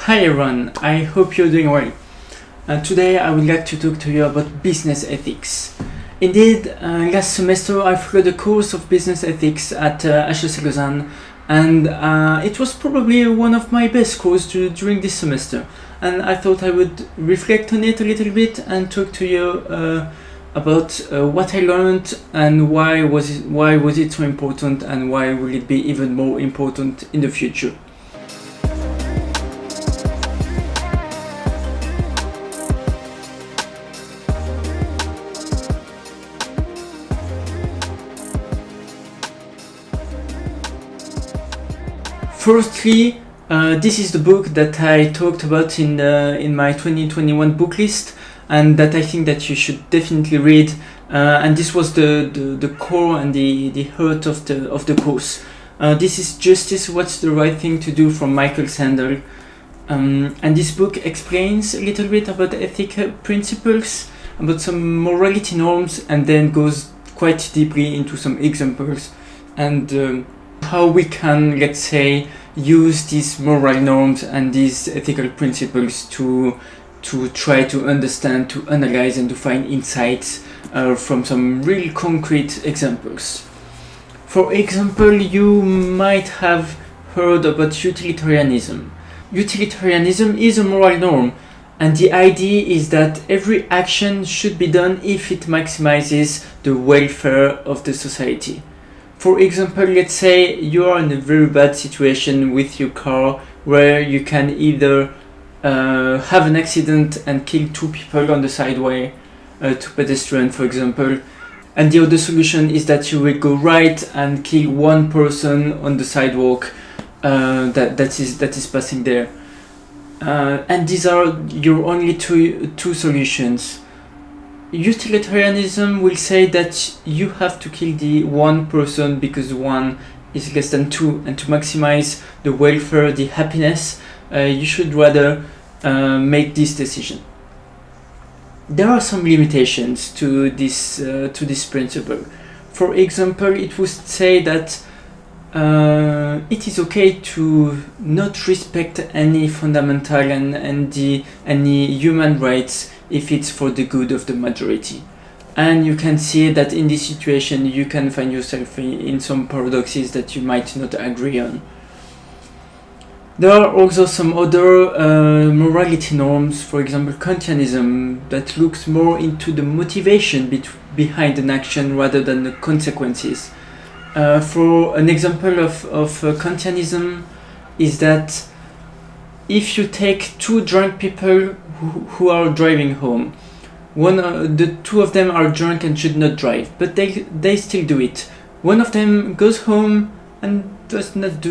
Hi everyone, I hope you're doing well. Today I would like to talk to you about business ethics. Indeed, last semester I followed a course of business ethics at HEC Lausanne, and it was probably one of my best courses during this semester. And I thought I would reflect on it a little bit and talk to you about what I learned and why was it so important, and why will it be even more important in the future. Firstly, this is the book that I talked about in my 2021 book list, and that I think that you should definitely read. And this was the core and the heart of the course. This is Justice: What's the Right Thing to Do from Michael Sandel. And this book explains a little bit about ethical principles, about some morality norms, and then goes quite deeply into some examples and how we can, let's say, use these moral norms and these ethical principles to try to understand, to analyze, and to find insights from some real concrete examples. For example, you might have heard about utilitarianism. Utilitarianism is a moral norm, and the idea is that every action should be done if it maximizes the welfare of the society. For example, let's say you are in a very bad situation with your car, where you can either have an accident and kill two people on the sideway, two pedestrians for example, and the other solution is that you will go right and kill one person on the sidewalk that is passing there. And these are your only two solutions. Utilitarianism will say that you have to kill the one person because one is less than two, and to maximize the welfare, the happiness, you should rather make this decision. There are some limitations to this principle. For example, it would say that it is okay to not respect any fundamental and any human rights if it's for the good of the majority. And you can see that in this situation you can find yourself in some paradoxes that you might not agree on. There are also some other morality norms, for example continuism, that looks more into the motivation behind an action rather than the consequences. For an example of continuism is that if you take two drunk people who are driving home, the two of them are drunk and should not drive, but they still do it. One of them goes home and does not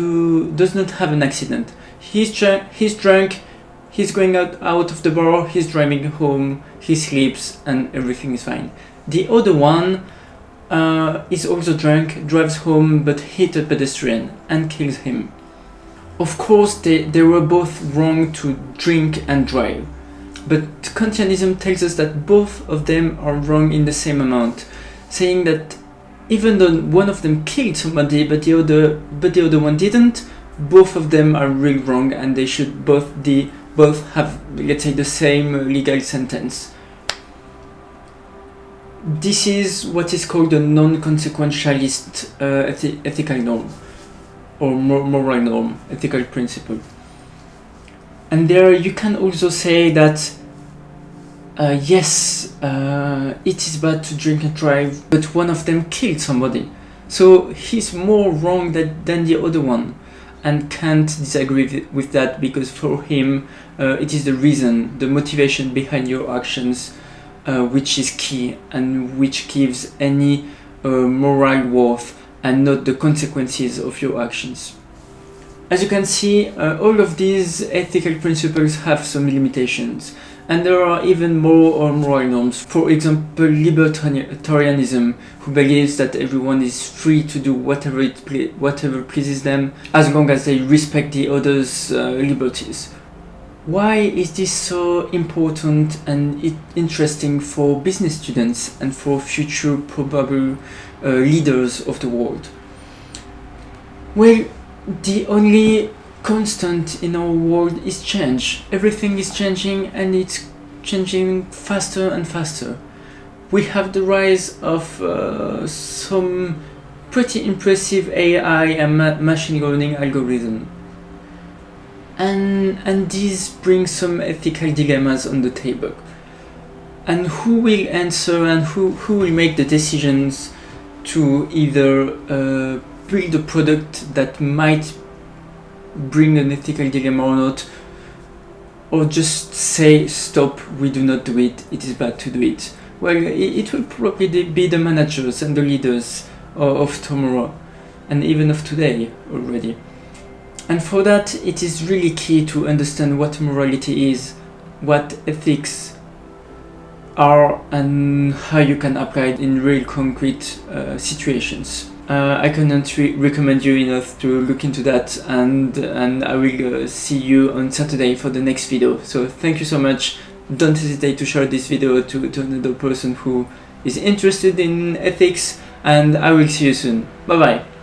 have an accident. He's drunk, he's going out of the bar, he's driving home, he sleeps, and everything is fine. The other one is also drunk, drives home, but hits a pedestrian and kills him. Of course, they were both wrong to drink and drive, but continuism tells us that both of them are wrong in the same amount, saying that even though one of them killed somebody but the other one didn't, both of them are really wrong, and they should both have, let's say, the same legal sentence. This is what is called a non-consequentialist ethical norm, or moral norm, ethical principle. And there you can also say that yes, it is bad to drink and drive, but one of them killed somebody, so he's more wrong than the other one, and can't disagree with that, because for him it is the reason, the motivation behind your actions which is key, and which gives any moral worth, and not the consequences of your actions. As you can see, all of these ethical principles have some limitations, and there are even more moral norms. For example, libertarianism, who believes that everyone is free to do whatever pleases them, as long as they respect the others' liberties. Why is this so important and interesting for business students and for future probable leaders of the world? Well, the only constant in our world is change. Everything is changing, and it's changing faster and faster. We have the rise of some pretty impressive AI and machine learning algorithm, and these bring some ethical dilemmas on the table. And who will answer, and who will make the decisions to either build a product that might bring an ethical dilemma or not, or just say stop, we do not do it, it is bad to do it? Well, it will probably be the managers and the leaders of tomorrow, and even of today already. And for that, it is really key to understand what morality is, what ethics are, and how you can apply it in real concrete situations. I cannot recommend you enough to look into that, and I will see you on Saturday for the next video. So thank you so much. Don't hesitate to share this video to another person who is interested in ethics, and I will see you soon. Bye bye.